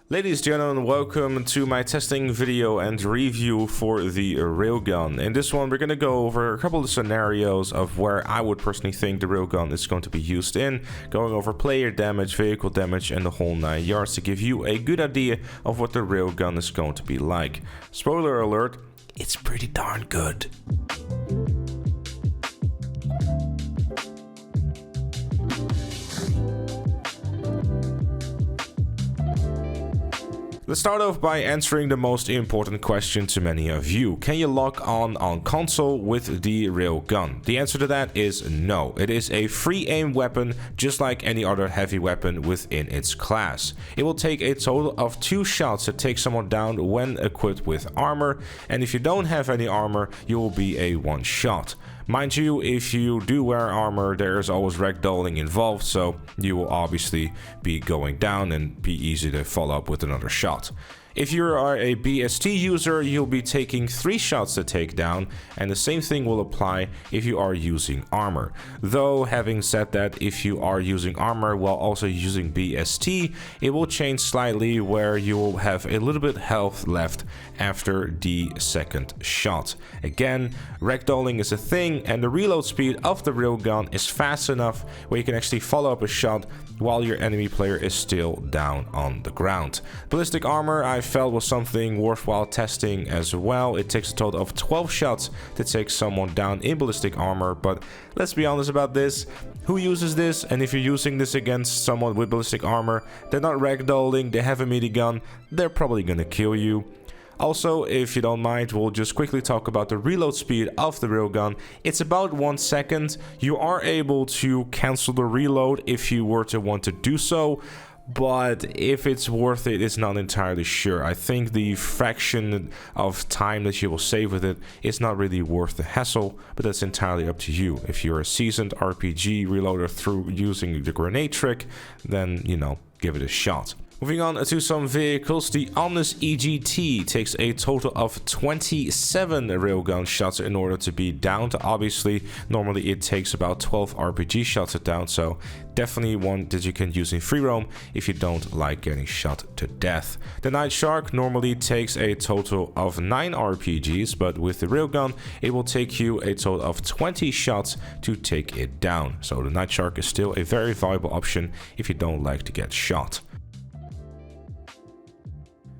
Ladies and gentlemen, welcome to my testing video and review for the railgun. In this one, we're going to go over a couple of scenarios of where I would personally think the railgun is going to be used in, going over player damage, vehicle damage, and the whole 9 yards to give you a good idea of what the railgun is going to be like. Spoiler alert, it's pretty darn good. Let's start off by answering the most important question to many of you. Can you lock on console with the railgun? The answer to that is no. It is a free aim weapon just like any other heavy weapon within its class. It will take a total of 2 shots to take someone down when equipped with armor, and if you don't have any armor, you will be a one shot. Mind you, if you do wear armor, there is always ragdolling involved, so you will obviously be going down and be easy to follow up with another shot. If you are a BST user, you'll be taking 3 shots to take down, and the same thing will apply if you are using armor. Though, having said that, if you are using armor while also using BST, it will change slightly where you will have a little bit health left after the second shot. Again, ragdolling is a thing, and the reload speed of the railgun is fast enough where you can actually follow up a shot while your enemy player is still down on the ground. Ballistic armor I felt was something worthwhile testing as well. It takes a total of 12 shots to take someone down in ballistic armor, but let's be honest about this. Who uses this? And if you're using this against someone with ballistic armor, they're not ragdolling, they have a minigun, they're probably gonna kill you. Also, if you don't mind, we'll just quickly talk about the reload speed of the railgun. It's about 1 second. You are able to cancel the reload if you were to want to do so, but if it's worth it, it's not entirely sure. I think the fraction of time that you will save with it is not really worth the hassle, but that's entirely up to you. If you're a seasoned RPG reloader through using the grenade trick, then, you know, give it a shot. Moving on to some vehicles, the Omnis EGT takes a total of 27 railgun shots in order to be downed. Obviously, normally it takes about 12 RPG shots to down, so definitely one that you can use in free roam if you don't like getting shot to death. The Night Shark normally takes a total of 9 RPGs, but with the railgun, it will take you a total of 20 shots to take it down. So the Night Shark is still a very viable option if you don't like to get shot.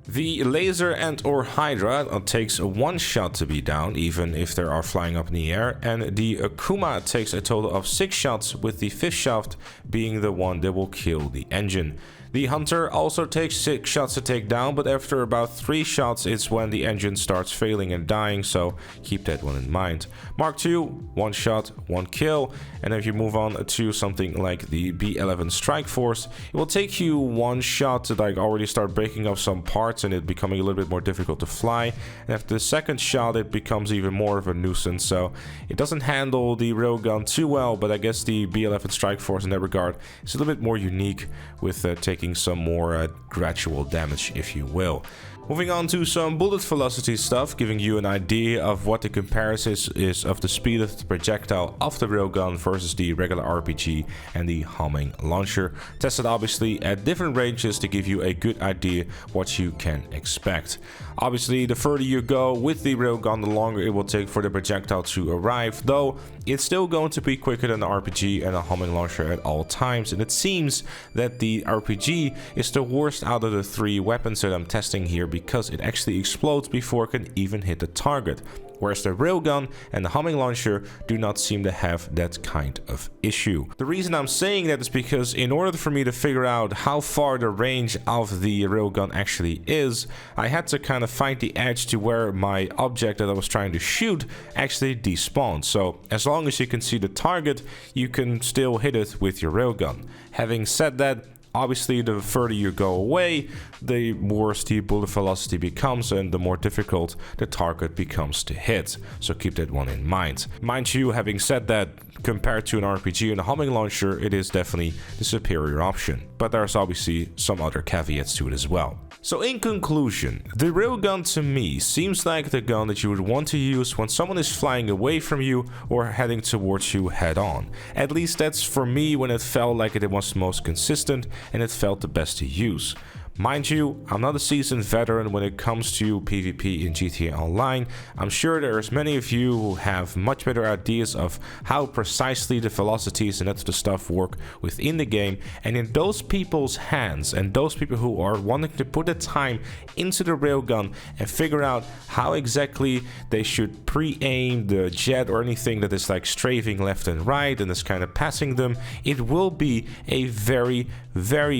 The Laser and/or Hydra takes 1 shot to be down, even if they are flying up in the air, and the Akuma takes a total of 6 shots, with the 5th shot being the one that will kill the engine. The Hunter also takes 6 shots to take down, but after about 3 shots it's when the engine starts failing and dying, so keep that one in mind. Mark II, 1 shot, 1 kill, and if you move on to something like the B11 Strike Force, it will take you 1 shot to like already start breaking up some parts and it becoming a little bit more difficult to fly, and after the second shot it becomes even more of a nuisance, so it doesn't handle the railgun too well, but I guess the B11 Strike Force in that regard is a little bit more unique with taking some more gradual damage, if you will. Moving on to some bullet velocity stuff, giving you an idea of what the comparison is of the speed of the projectile of the railgun versus the regular RPG and the homing launcher. Tested obviously at different ranges to give you a good idea what you can expect. Obviously, the further you go with the railgun, the longer it will take for the projectile to arrive, though it's still going to be quicker than the RPG and a homing launcher at all times, and it seems that the RPG is the worst out of the 3 weapons that I'm testing here because it actually explodes before it can even hit the target. Whereas the railgun and the homing launcher do not seem to have that kind of issue. The reason I'm saying that is because in order for me to figure out how far the range of the railgun actually is, I had to kind of find the edge to where my object that I was trying to shoot actually despawned. So as long as you can see the target, you can still hit it with your railgun. Having said that, obviously, the further you go away, the worse the bullet velocity becomes and the more difficult the target becomes to hit. So keep that one in mind. Mind you, having said that, compared to an RPG and a homing launcher, it is definitely the superior option. But there's obviously some other caveats to it as well. So in conclusion, the railgun to me seems like the gun that you would want to use when someone is flying away from you or heading towards you head on. At least that's for me when it felt like it was most consistent and it felt the best to use. Mind you, I'm not a seasoned veteran when it comes to PvP in GTA Online. I'm sure there's many of you who have much better ideas of how precisely the velocities and that sort of stuff work within the game, and in those people's hands, and those people who are wanting to put the time into the railgun and figure out how exactly they should pre-aim the jet or anything that is like strafing left and right and is kind of passing them, it will be a very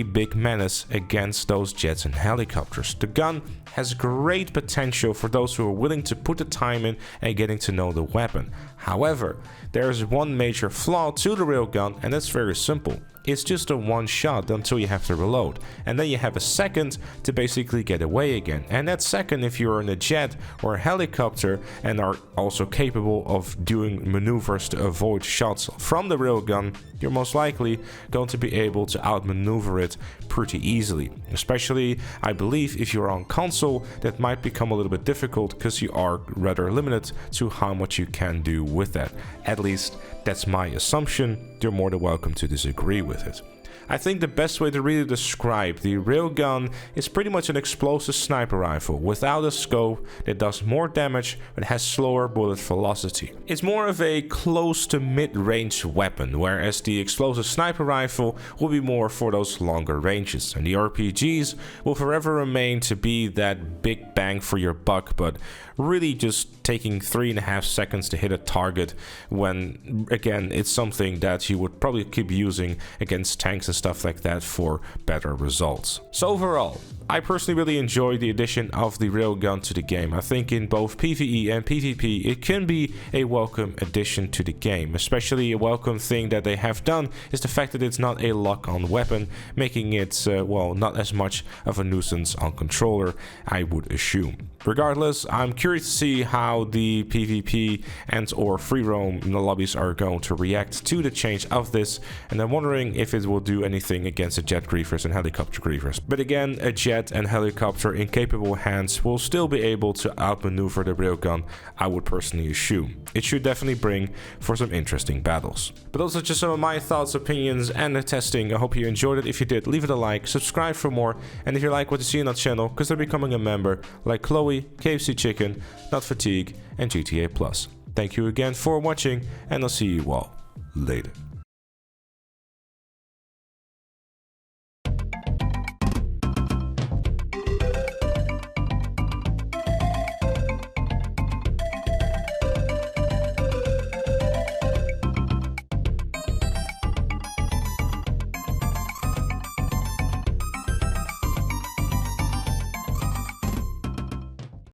big menace against those jets and helicopters. The gun has great potential for those who are willing to put the time in and getting to know the weapon. However, there is one major flaw to the railgun, and that's very simple. It's just a one shot until you have to reload, and then you have a second to basically get away again. And that second, if you're in a jet or a helicopter and are also capable of doing maneuvers to avoid shots from the railgun, you're most likely going to be able to outmaneuver it pretty easily. Especially, I believe, if you're on console, that might become a little bit difficult because you are rather limited to how much you can do with that. At least that's my assumption. You're more than welcome to disagree with it. I think the best way to really describe the railgun is pretty much an explosive sniper rifle without a scope that does more damage but has slower bullet velocity. It's more of a close to mid-range weapon, whereas the explosive sniper rifle will be more for those longer ranges, and the RPGs will forever remain to be that big bang for your buck, but really just taking 3.5 seconds to hit a target, when again it's something that you would probably keep using against tanks and stuff like that for better results. So overall, I personally really enjoyed the addition of the railgun to the game. I think in both PvE and PvP it can be a welcome addition to the game. Especially a welcome thing that they have done is the fact that it's not a lock-on weapon, making it, well, not as much of a nuisance on controller, I would assume. Regardless, I'm curious to see how the PvP and or free roam lobbies are going to react to the change of this, and I'm wondering if it will do anything against the jet griefers and helicopter griefers. But again, a jet and helicopter in capable hands will still be able to outmaneuver the railgun, I would personally assume. It should definitely bring for some interesting battles. But those are just some of my thoughts, opinions, and the testing. I hope you enjoyed it. If you did, leave it a like, subscribe for more, and if you like what you see on that channel, consider becoming a member like Chloe, KFC Chicken, Not Fatigue, and GTA Plus. Thank you again for watching, and I'll see you all later.